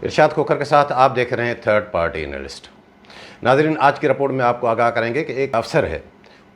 ارشاد کھوکھر کے ساتھ آپ دیکھ رہے ہیں تھرڈ پارٹی انالسٹ۔ ناظرین، آج کی رپورٹ میں آپ کو آگاہ کریں گے کہ ایک افسر ہے،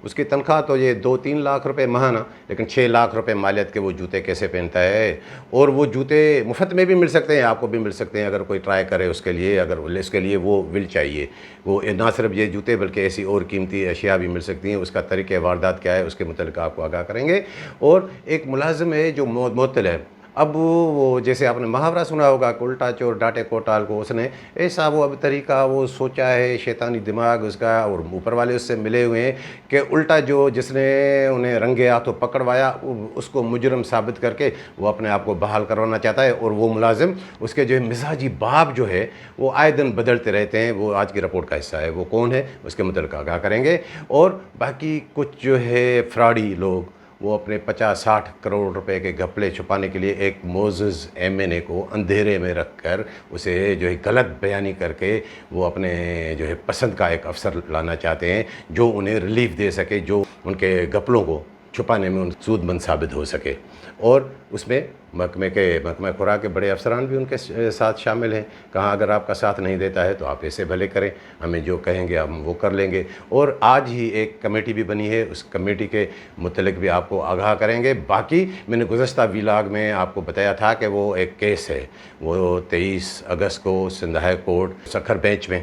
اس کی تنخواہ تو یہ 2-3 لاکھ روپے ماہانہ، لیکن 6 لاکھ روپے مالیت کے وہ جوتے کیسے پہنتا ہے؟ اور وہ جوتے مفت میں بھی مل سکتے ہیں، آپ کو بھی مل سکتے ہیں اگر کوئی ٹرائی کرے اس کے لیے، اگر اس کے لیے وہ ول چاہیے، وہ نہ صرف یہ جوتے بلکہ ایسی اور قیمتی اشیاء بھی مل سکتی ہیں۔ اس کا طریقہ واردات کیا ہے اس کے متعلق آپ کو آگاہ کریں گے۔ اور ایک ملازم ہے جو معطل ہے، اب وہ جیسے آپ نے محاورہ سنا ہوگا کہ الٹا چور ڈانٹے کوٹال کو، اس نے ایسا وہ اب طریقہ وہ سوچا ہے، شیطانی دماغ اس کا، اور اوپر والے اس سے ملے ہوئے ہیں کہ الٹا جو جس نے انہیں رنگے ہاتھوں پکڑوایا اس کو مجرم ثابت کر کے وہ اپنے آپ کو بحال کروانا چاہتا ہے۔ اور وہ ملازم اس کے جو مزاجی باب جو ہے وہ آئے دن بدلتے رہتے ہیں۔ وہ آج کی رپورٹ کا حصہ ہے، وہ کون ہے اس کے متعلق آگاہ کریں گے۔ اور باقی کچھ جو ہے فراڈی لوگ، وہ اپنے 50-60 کروڑ روپے کے گھپلے چھپانے کے لیے ایک معزز ایم این اے کو اندھیرے میں رکھ کر اسے جو ہے غلط بیانی کر کے وہ اپنے جو ہے پسند کا ایک افسر لانا چاہتے ہیں جو انہیں ریلیف دے سکے، جو ان کے گھپلوں کو چھپانے میں سود مند ثابت ہو سکے۔ اور اس میں محکمہ خوراک کے بڑے افسران بھی ان کے ساتھ شامل ہیں۔ کہاں اگر آپ کا ساتھ نہیں دیتا ہے تو آپ ایسے بھلے کریں، ہمیں جو کہیں گے ہم وہ کر لیں گے۔ اور آج ہی ایک کمیٹی بھی بنی ہے، اس کمیٹی کے متعلق بھی آپ کو آگاہ کریں گے۔ باقی میں نے گزشتہ ویلاگ میں آپ کو بتایا تھا کہ وہ ایک کیس ہے، وہ 23 اگست کو Sindh high court Sukkur bench میں،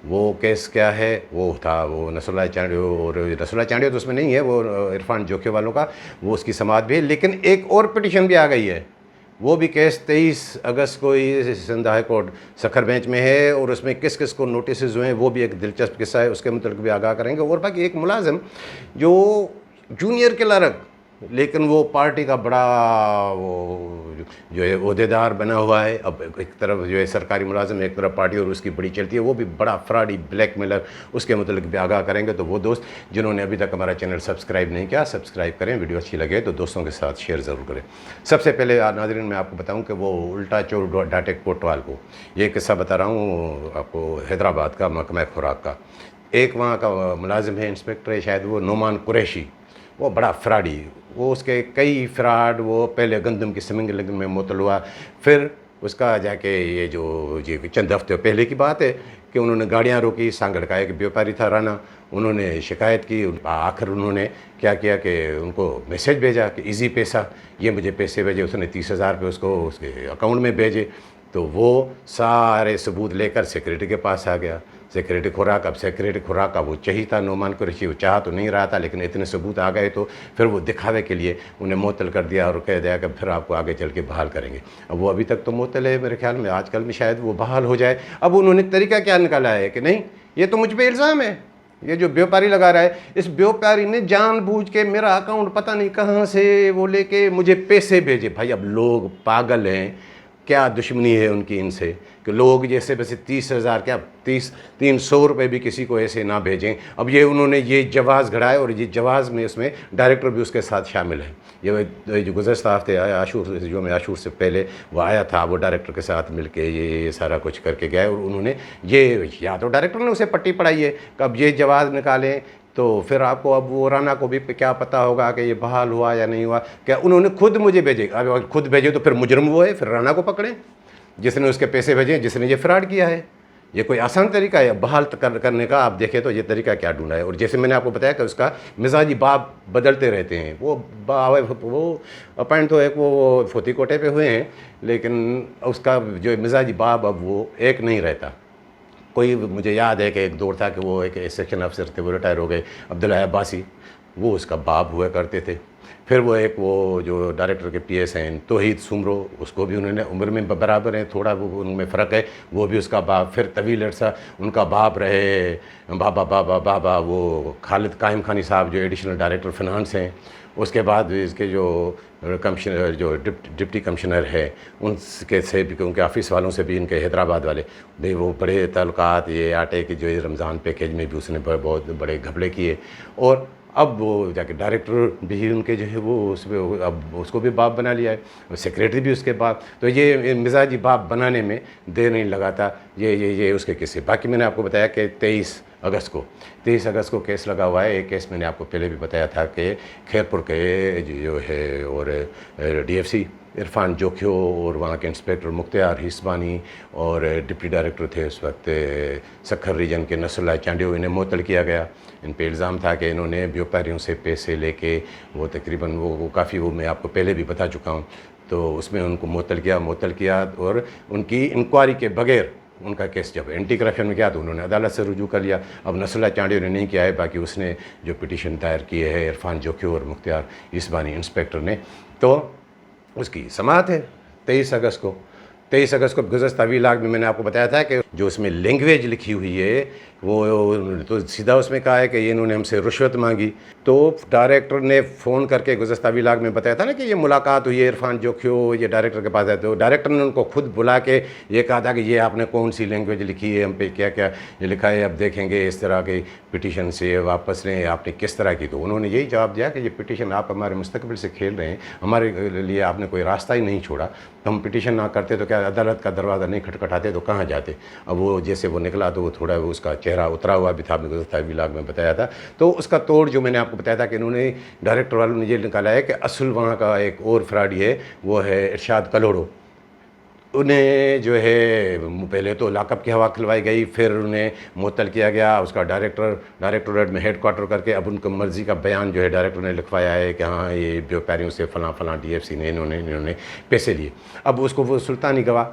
وہ کیس کیا ہے؟ وہ تھا وہ نصر اللہ چانڈیو، اور نصر اللہ چانڈیو تو اس میں نہیں ہے، وہ عرفان جوکھے والوں کا، وہ اس کی سماعت بھی ہے۔ لیکن ایک اور پٹیشن بھی آ گئی ہے، وہ بھی کیس 23 اگست کو ہی Sindh high court Sukkur bench میں ہے، اور اس میں کس کس کو نوٹسز ہوئے ہیں وہ بھی ایک دلچسپ قصہ ہے، اس کے متعلق بھی آگاہ کریں گے۔ اور باقی ایک ملازم جو جونیئر کلرک لیکن وہ پارٹی کا بڑا وہ جو ہے عہدیدار بنا ہوا ہے، اب ایک طرف جو ہے سرکاری ملازم، ایک طرف پارٹی اور اس کی بڑی چلتی ہے، وہ بھی بڑا فراڈی بلیک میلر، اس کے متعلق بھی آگاہ کریں گے۔ تو وہ دوست جنہوں نے ابھی تک ہمارا چینل سبسکرائب نہیں کیا، سبسکرائب کریں، ویڈیو اچھی لگے تو دوستوں کے ساتھ شیئر ضرور کریں۔ سب سے پہلے ناظرین میں آپ کو بتاؤں کہ وہ الٹا چور ڈانٹے کوٹوال کو، یہ قصہ بتا رہا ہوں آپ کو حیدرآباد کا، محکمہ خوراک کا۔ ایک وہاں کا ملازم ہے، انسپیکٹر ہے شاید، وہ نعمان قریشی، وہ بڑا فراڈی، وہ اس کے کئی فراڈ، وہ پہلے گندم کی سمنگلنگ میں معطل ہوا، پھر اس کا جا کے یہ جو چند ہفتے پہلے کی بات ہے کہ انہوں نے گاڑیاں روکی، سانگڑ کا ایک بیوپاری تھا رانا، انہوں نے شکایت کی، آخر انہوں نے کیا کیا کہ ان کو میسیج بھیجا کہ ایزی پیسہ، یہ مجھے پیسے بھیجے، اس نے 30,000 روپے اس کو اس کے اکاؤنٹ میں بھیجے۔ تو وہ سارے ثبوت لے کر سیکریٹری کے پاس آ گیا، سیکریٹری خوراک، اب سیکریٹری خوراک کا وہ چہیتا نعمان قریشی، وہ چاہ تو نہیں رہا تھا لیکن اتنے ثبوت آ گئے تو پھر وہ دکھاوے کے لیے انہیں معطل کر دیا اور کہہ دیا کہ پھر آپ کو آگے چل کے بحال کریں گے۔ اب وہ ابھی تک تو معطل ہے، میرے خیال میں آج کل میں شاید وہ بحال ہو جائے۔ اب انہوں نے طریقہ کیا نکالا ہے کہ نہیں، یہ تو مجھ پہ الزام ہے، یہ جو بیوپاری لگا رہا ہے، اس بیوپاری نے جان بوجھ کے میرا اکاؤنٹ پتہ نہیں کہاں سے وہ لے کے مجھے پیسے بھیجے۔ بھائی اب لوگ پاگل ہیں، کیا دشمنی ہے ان کی ان سے کہ لوگ جیسے بس 30,000 کیا 300 روپے بھی کسی کو ایسے نہ بھیجیں۔ اب یہ انہوں نے یہ جواز گھڑا ہے، اور یہ جواز میں اس میں ڈائریکٹر بھی اس کے ساتھ شامل ہے۔ یہ جو گزشتہ ہفتے آیا جو میں عاشور سے پہلے وہ آیا تھا، وہ ڈائریکٹر کے ساتھ مل کے یہ سارا کچھ کر کے گیا، اور انہوں نے یہ یا تو ڈائریکٹر نے اسے پٹی پڑھائی ہے کہ اب یہ جواز نکالیں تو پھر آپ کو اب وہ رانا کو بھی کیا پتہ ہوگا کہ یہ بحال ہوا یا نہیں ہوا، کیا انہوں نے خود مجھے بھیجے، اب خود بھیجے تو پھر مجرم وہ ہے، پھر رانا کو پکڑیں جس نے اس کے پیسے بھیجے، جس نے یہ فراڈ کیا ہے۔ یہ کوئی آسان طریقہ ہے بحال کرنے کا؟ آپ دیکھیں تو یہ طریقہ کیا ڈھونڈا ہے۔ اور جیسے میں نے آپ کو بتایا کہ اس کا مزاجی باب بدلتے رہتے ہیں، وہ اپائنٹ تو ایک وہ فوتی کوٹے پہ ہوئے ہیں، لیکن اس کا جو مزاجی باب اب وہ ایک نہیں رہتا۔ کوئی مجھے یاد ہے کہ ایک دور تھا کہ وہ ایک سیکشن افسر تھے، وہ ریٹائر ہو گئے، عبداللہ عباسی، وہ اس کا باب ہوا کرتے تھے۔ پھر وہ ایک وہ جو ڈائریکٹر کے پی ایس ہیں توحید سومرو، اس کو بھی انہوں نے عمر میں برابر ہیں، تھوڑا وہ ان میں فرق ہے، وہ بھی اس کا باپ۔ پھر طویل عرصہ ان کا باپ رہے بابا وہ خالد قائم خانی صاحب جو ایڈیشنل ڈائریکٹر فنانس ہیں۔ اس کے بعد اس کے جو کمشنر جو ڈپٹی کمشنر ہے ان کے سے بھی، ان کے آفس والوں سے بھی، ان کے حیدرآباد والے بھی وہ بڑے تعلقات، یہ آٹے کی جو رمضان پیکیج میں بھی اس نے بہت بڑے گھپلے کیے۔ اور اب وہ جا کے ڈائریکٹر بھی ان کے جو ہے وہ اس پہ اب اس کو بھی باپ بنا لیا ہے، سیکریٹری بھی اس کے باپ۔ تو یہ مزاجی باپ بنانے میں دیر نہیں لگاتا، یہ اس کے قصے۔ باقی میں نے آپ کو بتایا کہ 23 اگست کو 23 اگست کو کیس لگا ہوا ہے. ایک کیس میں نے آپ کو پہلے بھی بتایا تھا کہ خیرپور کے جو ہے اور ڈی ایف سی عرفان جوکھیو اور وہاں کے انسپیکٹر مختار ہیسبانی اور ڈپٹی ڈائریکٹر تھے اس وقت سکھر ریجن کے نصر اللہ چانڈیو، انہیں معطل کیا گیا. ان پہ الزام تھا کہ انہوں نے بیوپاریوں سے پیسے لے کے وہ تقریباً وہ کافی وہ میں آپ کو پہلے بھی بتا چکا ہوں. تو اس میں ان کو معطل کیا اور ان کی انکوائری کے بغیر ان کا کیس جب اینٹی کرپشن میں کیا تو انہوں نے عدالت سے رجوع کر لیا. اب نصر اللہ چانڈیو نے نہیں کیا ہے، باقی اس نے جو پٹیشن دائر کی ہے عرفان جوکھیو اور مختار ہیسبانی انسپیکٹر نے، تو اس کی سماعت ہے 23 اگست کو. 23 اگست کو گزشتہ ویلاگ میں نے آپ کو بتایا تھا کہ جو اس میں لینگویج لکھی ہوئی ہے وہ تو سیدھا اس میں کہا ہے کہ انہوں نے ہم سے رشوت مانگی. تو ڈائریکٹر نے فون کر کے گزشتہ ویلاگ میں بتایا تھا نا کہ یہ ملاقات ہوئی ہے عرفان جوکھیو یہ ڈائریکٹر کے پاس آئے. تو ڈائریکٹر نے ان کو خود بلا کے یہ کہا تھا کہ یہ آپ نے کون سی لینگویج لکھی ہے، ہم پہ کیا کیا یہ لکھا ہے، اب دیکھیں گے اس طرح کی پٹیشن سے واپس لیں آپ نے کس طرح کی. تو انہوں نے یہی جواب دیا کہ یہ پٹیشن آپ ہمارے مستقبل سے کھیل رہے ہیں، ہمارے لیے آپ نے کوئی راستہ ہی نہیں چھوڑا. ہم پٹیشن نہ کرتے تو کیا عدالت کا دروازہ نہیں کھٹکھٹاتے تو کہاں جاتے. اب وہ جیسے وہ نکلا تو وہ تھوڑا اس کا چہرہ اترا ہوا بھی تھا، میں گزشتہ ویلاگ میں بتایا تھا. تو اس کا توڑ جو میں نے آپ کو بتایا تھا کہ انہوں نے ڈائریکٹر والوں نے یہ نکالا ہے کہ اصل وہاں کا ایک اور فراڈی ہے وہ ہے ارشاد کلوڑو. انہیں جو ہے پہلے تو لاک اپ کی ہوا کھلوائی گئی، پھر انہیں معطل کیا گیا. اس کا ڈائریکٹوریٹ میں ہیڈ کوارٹر کر کے اب ان کو مرضی کا بیان جو ہے ڈائریکٹر نے لکھوایا ہے کہ ہاں یہ بیوپاریوں سے فلاں ڈی ایف سی نے انہوں نے پیسے لیے. اب اس کو وہ سلطانی گواہ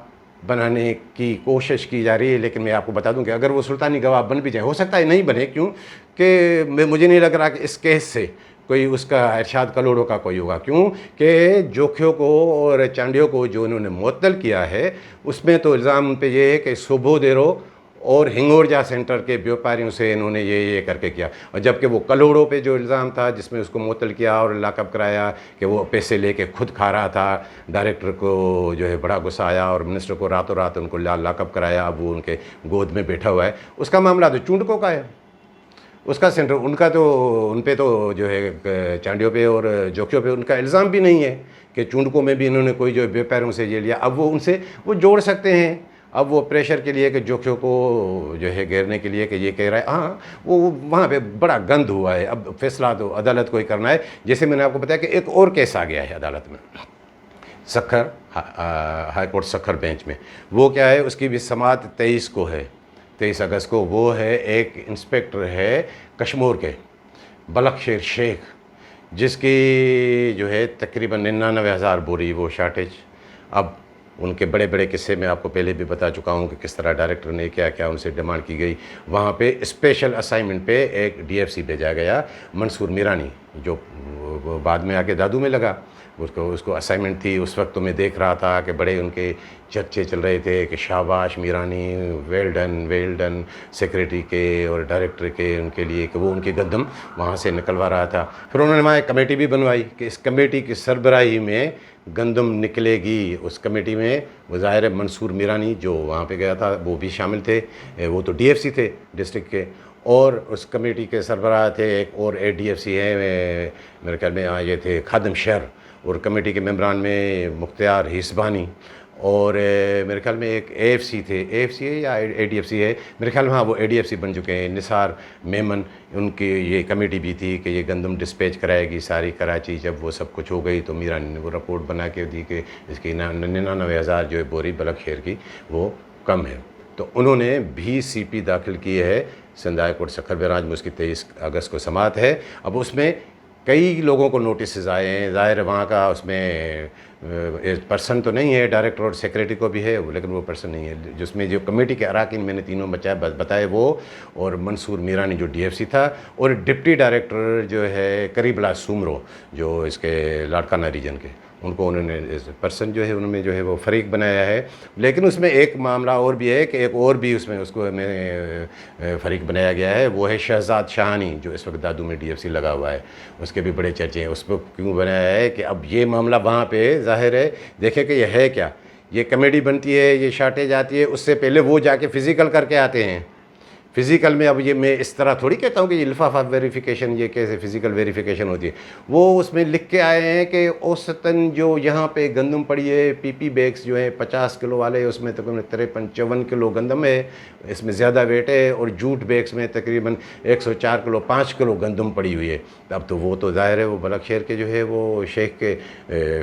بنانے کی کوشش کی جا رہی ہے، لیکن میں آپ کو بتا دوں کہ اگر وہ سلطانی گواہ بن بھی جائے، ہو سکتا ہے نہیں بنے، کیوں کہ مجھے نہیں لگ رہا کہ اس کیس سے کوئی اس کا ارشاد کلوڑو کا کوئی ہوگا. کیوں کہ جوکھیو کو اور چانڈیو کو جو انہوں نے معطل کیا ہے اس میں تو الزام ان پہ یہ ہے کہ صوبو دیرو اور ہنگورجا سینٹر کے بیوپاریوں سے انہوں نے یہ کر کے کیا. اور جبکہ وہ کلوڑو پہ جو الزام تھا جس میں اس کو معطل کیا اور لاک اپ کرایا کہ وہ پیسے لے کے خود کھا رہا تھا، ڈائریکٹر کو جو ہے بڑا غصہ آیا اور منسٹر کو راتوں رات ان کو لاک اپ کرایا. اب وہ ان کے گود میں بیٹھا ہوا ہے. اس کا معاملہ تو چونڈکو کا ہے، اس کا سینٹر ان کا تو ان پہ تو جو ہے چانڈیو پہ اور جوکھیو پہ ان کا الزام بھی نہیں ہے کہ چونڈکو میں بھی انہوں نے کوئی جو بیوپاریوں سے یہ لیا. اب وہ ان سے وہ جوڑ سکتے ہیں. اب وہ پریشر کے لیے کہ جوکھیو کو جو ہے گھیرنے کے لیے کہ یہ کہہ رہا ہے ہاں وہ وہاں پہ بڑا گند ہوا ہے. اب فیصلہ تو عدالت کو ہی کرنا ہے. جیسے میں نے آپ کو بتایا کہ ایک اور کیس آ گیا ہے عدالت میں Sukkur high court Sukkur bench میں. وہ کیا ہے، اس کی بھی سماعت 23 کو ہے، 23 اگست کو. وہ ہے ایک انسپیکٹر ہے کشمور کے بلخ شیخ، جس کی جو ہے تقریباً 99,000 بوری وہ شارٹیج. اب ان کے بڑے بڑے قصے میں آپ کو پہلے بھی بتا چکا ہوں کہ کس طرح ڈائریکٹر نے کیا کیا ان سے ڈیمانڈ کی گئی. وہاں پہ اسپیشل اسائنمنٹ پہ ایک ڈی ایف سی بھیجا گیا منصور میرانی، جو بعد میں آ کے دادو میں لگا. اس کو اسائنمنٹ تھی. اس وقت تو میں دیکھ رہا تھا کہ بڑے ان کے چرچے چل رہے تھے کہ شاباش میرانی، ویل ڈن سیکریٹری کے اور ڈائریکٹر کے ان کے لیے کہ وہ ان کی گندم وہاں سے نکلوا رہا تھا. پھر انہوں نے وہاں ایک کمیٹی بھی بنوائی کہ اس کمیٹی کی سربراہی میں گندم نکلے گی. اس کمیٹی میں وزیر منصور میرانی جو وہاں پہ گیا تھا وہ بھی شامل تھے. وہ تو ڈی ایف سی تھے ڈسٹرکٹ کے، اور اس کمیٹی کے سربراہ تھے ایک اور اے ڈی ایف سی ہے میرے خیال میں یہ تھے خادم شہر. اور کمیٹی کے ممبران میں مختار ہیسبانی اور میرے خیال میں ایک اے ایف سی تھے، اے ایف سی ہے یا اے ڈی ایف سی ہے میرے خیال میں، ہاں وہ اے ڈی ایف سی بن چکے ہیں. نثار میمن ان کی یہ کمیٹی بھی تھی کہ یہ گندم ڈسپیچ کرائے گی ساری کراچی. جب وہ سب کچھ ہو گئی تو میرانی نے وہ رپورٹ بنا کے دی کہ اس کی 99,000 جو ہے بوری بلخ شہر کی وہ کم ہے. تو انہوں نے بھی سی پی داخل کی ہے Sindh high court Sukkur branch میں. اس کی 23 اگست کو سماعت ہے. اب اس میں کئی لوگوں کو نوٹسز آئے ہیں. ظاہر وہاں کا اس میں پرسن تو نہیں ہے، ڈائریکٹر اور سیکریٹری کو بھی ہے لیکن وہ پرسن نہیں ہے. جس میں جو کمیٹی کے اراکین میں نے تینوں بتائے وہ، اور منصور میرانی جو ڈی ایف سی تھا، اور ڈپٹی ڈائریکٹر جو ہے قریب اللہ سومرو جو اس کے لاڑکانہ ریجن کے، ان کو انہوں نے پرسن جو ہے ان میں جو ہے وہ فریق بنایا ہے. لیکن اس میں ایک معاملہ اور بھی ہے کہ ایک اور بھی اس میں اس کو فریق بنایا گیا ہے. وہ ہے شہزاد شاہانی جو اس وقت دادو میں ڈی ایف سی لگا ہوا ہے. اس کے بھی بڑے چرچے ہیں. اس کو کیوں بنایا ہے کہ اب یہ معاملہ وہاں پہ ظاہر ہے دیکھیں کہ یہ ہے کیا. یہ کمیٹی بنتی ہے، یہ شارٹیج آتی ہے، اس سے پہلے وہ جا کے فزیکل کر کے آتے ہیں. فزیکل میں اب یہ میں اس طرح تھوڑی کہتا ہوں کہ یہ لفافہ ویریفیکیشن یہ کیسے فزیکل ویریفیکیشن ہوتی ہے، وہ اس میں لکھ کے آئے ہیں کہ اوسطاً جو یہاں پہ گندم پڑی ہے پی پی بیگس جو ہیں 50 کلو والے، اس میں تقریباً 53-54 کلو گندم ہے، اس میں زیادہ ویٹ ہے، اور جھوٹ بیگس میں تقریباً 104 کلو 5 کلو گندم پڑی ہوئی ہے۔ اب تو وہ تو ظاہر ہے وہ بلک شہر کے جو ہے وہ شیخ کے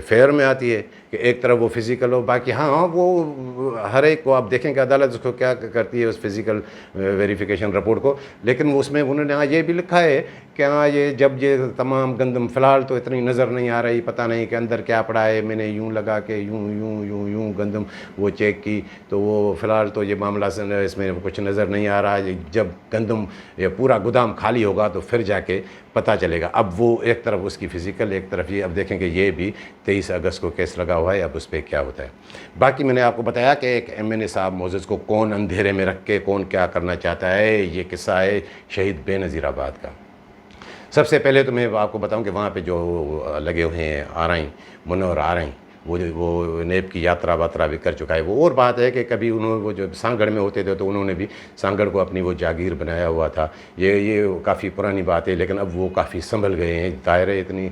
فیئر میں آتی ہے کہ ایک طرف وہ فزیکل ہو، باقی ہاں وہ ہر ایک کو آپ دیکھیں کہ عدالت اس کو کیا کرتی ہے اس فزیکل ویریفیکیشن رپورٹ کو، لیکن اس میں انہوں نے یہ بھی لکھا ہے کہ ہاں یہ جب یہ تمام گندم فی الحال تو اتنی نظر نہیں آ رہی، پتہ نہیں کہ اندر کیا پڑا ہے، میں نے یوں لگا کے یوں گندم وہ چیک کی تو وہ فی الحال تو یہ معاملہ اس میں کچھ نظر نہیں آ رہا، جب گندم یہ پورا گودام خالی ہوگا تو پھر جا کے پتہ چلے گا۔ اب وہ ایک طرف اس کی فزیکل، ایک طرف یہ، اب دیکھیں کہ یہ بھی 23 اگست کو کیس لگا ہوا ہے، اب اس پہ کیا ہوتا ہے۔ باقی میں نے آپ کو بتایا کہ ایک ایم این اے صاحب معزز کو کون اندھیرے میں رکھ کے کون کیا کرنا چاہتا ہے، یہ قصہ ہے شہید بے نظیر آباد کا۔ سب سے پہلے تو میں آپ کو بتاؤں کہ وہاں پہ جو لگے ہوئے ہیں آرائیں منور آرائیں، وہ نیب کی یاترا واترا بھی کر چکا ہے۔ وہ اور بات ہے کہ کبھی انہوں وہ جو سانگڑ میں ہوتے تھے تو انہوں نے بھی سانگڑ کو اپنی وہ جاگیر بنایا ہوا تھا، یہ کافی پرانی بات ہے، لیکن اب وہ کافی سنبھل گئے ہیں، دائرے اتنی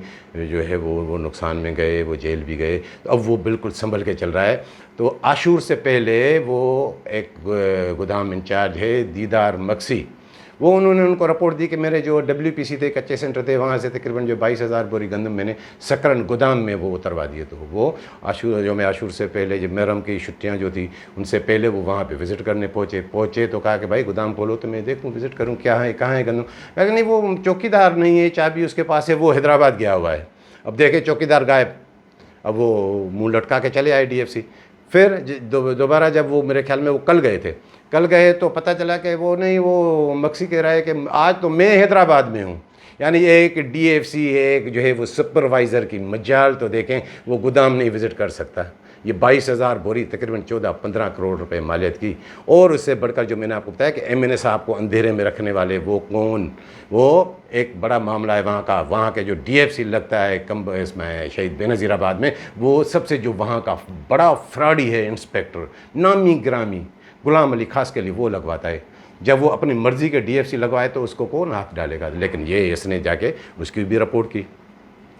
جو ہے وہ نقصان میں گئے، وہ جیل بھی گئے، تو اب وہ بالکل سنبھل کے چل رہا ہے۔ تو عاشور سے پہلے وہ ایک گودام انچارج ہے دیدار مکسی، وہ انہوں نے ان کو رپورٹ دی کہ میرے جو WPC تھے کچے سینٹر تھے وہاں سے تقریباً جو 22,000 بوری گندم میں نے سکرن گودام میں وہ اتروا دیے، تو وہ عاشور سے پہلے جب محرم کی چھٹیاں جو تھی ان سے پہلے وہ وہاں پہ وزٹ کرنے پہنچے تو کہا کہ بھائی گودام کھولو تو میں دیکھوں وزٹ کروں کیا ہے کہاں ہے گندم، لیکن نہیں وہ چوکی دار نہیں ہے، چابی اس کے پاس ہے، وہ حیدرآباد گیا ہوا ہے۔ اب دیکھیں چوکی دار غائب، اب وہ منہ لٹکا کے چلے آئے DFC۔ پھر دوبارہ جب وہ میرے خیال میں وہ کل گئے تو پتہ چلا کہ وہ نہیں، وہ مکسی کہہ رہا ہے کہ آج تو میں حیدرآباد میں ہوں، یعنی ایک DFC ایک جو ہے وہ سپروائزر کی مجال تو دیکھیں وہ گودام نہیں وزٹ کر سکتا۔ یہ 22,000 بوری تقریباً 14-15 کروڑ روپے مالیت کی، اور اس سے بڑھ کر جو میں نے آپ کو بتایا کہ MNA صاحب کو اندھیرے میں رکھنے والے وہ کون، وہ ایک بڑا معاملہ ہے وہاں کے جو DFC لگتا ہے اس میں شہید بے نظیر آباد میں، وہ سب سے جو وہاں کا بڑا فراڈی ہے انسپیکٹر نامی گرامی غلام علی خاص کے لیے وہ لگواتا ہے۔ جب وہ اپنی مرضی کے DFC لگوائے تو اس کو کون ہاتھ ڈالے گا، لیکن یہ اس نے جا کے اس کی بھی رپورٹ کی،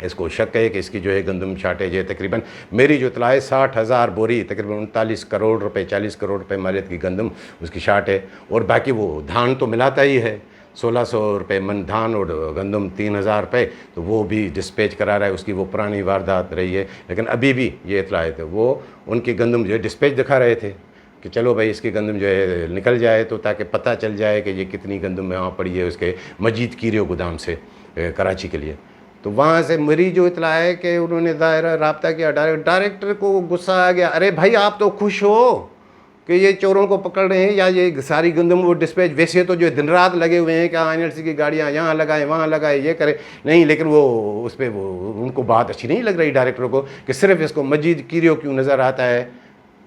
اس کو شک ہے کہ اس کی جو ہے گندم شارٹیج ہے، تقریباً میری جو اطلاع ہے 60,000 بوری تقریباً 39 کروڑ روپے 40 کروڑ روپے مالیت کی گندم اس کی شارٹ ہے، اور باقی وہ دھان تو ملاتا ہی ہے 1,600 روپے من دھان اور گندم 3,000 روپے، تو وہ بھی ڈسپیچ کرا رہا ہے، اس کی وہ پرانی واردات رہی ہے، لیکن ابھی بھی یہ اطلاع ہے وہ ان کی گندم جو ہے ڈسپیچ دکھا رہے تھے کہ چلو بھائی اس کی گندم جو ہے نکل جائے تو تاکہ پتہ چل جائے کہ یہ کتنی گندم وہاں پڑی ہے اس کے مجید کیریو گودام سے کراچی کے لیے۔ تو وہاں سے میری جو اطلاع ہے کہ انہوں نے دائرہ رابطہ کیا، ڈائریکٹر کو غصہ آ گیا، ارے بھائی آپ تو خوش ہو کہ یہ چوروں کو پکڑ رہے ہیں، یا یہ ساری گندم وہ ڈسپیچ ویسے تو جو دن رات لگے ہوئے ہیں کہ NLC کی گاڑیاں یہاں لگائیں وہاں لگائیں یہ کریں، نہیں، لیکن وہ اس پہ وہ ان کو بات اچھی نہیں لگ رہی ڈائریکٹر کو کہ صرف اس کو مجید کیریو کیوں نظر آتا ہے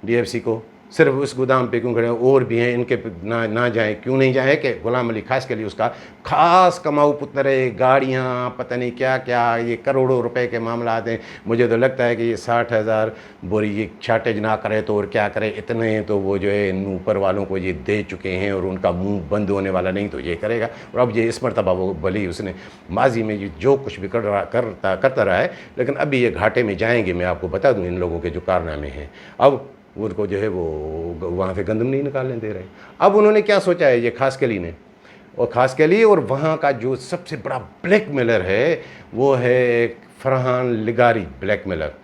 DFC کو، صرف اس گودام پہ کیوں کھڑے ہیں، اور بھی ہیں ان کے نہ جائیں، کیوں نہیں جائیں کہ غلام علی خاص کے لیے اس کا خاص کماؤ پتر ہے، گاڑیاں پتہ نہیں کیا کیا، یہ کروڑوں روپے کے معاملات ہیں۔ مجھے تو لگتا ہے کہ یہ 60,000 بوری یہ شارٹیج نہ کرے تو اور کیا کرے، اتنے تو وہ جو ہے اوپر والوں کو یہ دے چکے ہیں، اور ان کا منہ بند ہونے والا نہیں تو یہ کرے گا۔ اور اب یہ اس مرتبہ وہ بھلی اس نے ماضی میں جو کچھ بھی کرتا رہا ہے، لیکن ابھی یہ گھاٹے میں جائیں گے، میں آپ کو بتا دوں ان لوگوں کے جو کارنامے ہیں۔ اب ان کو جو ہے وہ وہاں سے گندم نہیں نکالنے دے رہے۔ اب انہوں نے کیا سوچا ہے یہ خاص کلی نے، اور خاص کلی اور وہاں کا جو سب سے بڑا بلیک میلر ہے وہ ہے ایک فرحان لگاری بلیک میلر،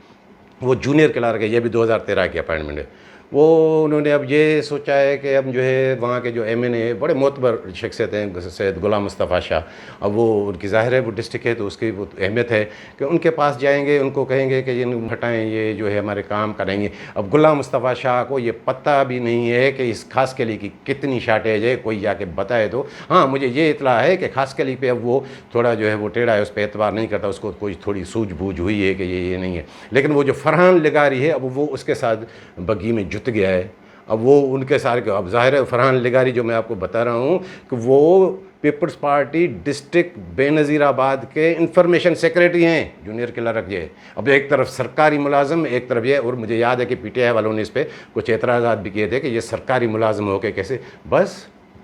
وہ جونیئر کلرک ہے، یہ بھی 2013 کی اپائنٹمنٹ ہے۔ وہ انہوں نے اب یہ سوچا ہے کہ اب جو ہے وہاں کے جو MNA بڑے معتبر شخصیت ہیں، سید غلام مصطفیٰ شاہ، اب وہ ان کی ظاہر ہے وہ ڈسٹرکٹ ہے تو اس کی وہ اہمیت ہے کہ ان کے پاس جائیں گے، ان کو کہیں گے کہ یہ ہٹائیں، یہ جو ہے ہمارے کام کریں گے۔ اب غلام مصطفیٰ شاہ کو یہ پتہ بھی نہیں ہے کہ اس خاص کلی کی کتنی شارٹیج ہے، کوئی جا کے بتائے تو۔ ہاں مجھے یہ اطلاع ہے کہ خاص کلی پہ اب وہ تھوڑا جو ہے وہ ٹیڑھا ہے، اس پہ اعتبار نہیں کرتا، اس کو کوئی تھوڑی سوجھ بوجھ ہوئی ہے کہ یہ نہیں ہے، لیکن وہ جو فرحان لگاری ہے اب وہ اس کے ساتھ بگی میں جت گیا ہے۔ اب وہ ان کے سارے اب ظاہر ہے فرحان لگاری جو میں آپ کو بتا رہا ہوں کہ وہ پیپلز پارٹی ڈسٹرکٹ بے نظیر آباد کے انفارمیشن سیکریٹری ہیں، جونیئر کلرک یہ۔ اب ایک طرف سرکاری ملازم، ایک طرف یہ، اور مجھے یاد ہے کہ PTI والوں نے اس پہ کچھ اعتراضات بھی کیے تھے کہ یہ سرکاری ملازم ہو کے کیسے، بس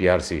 PRC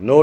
9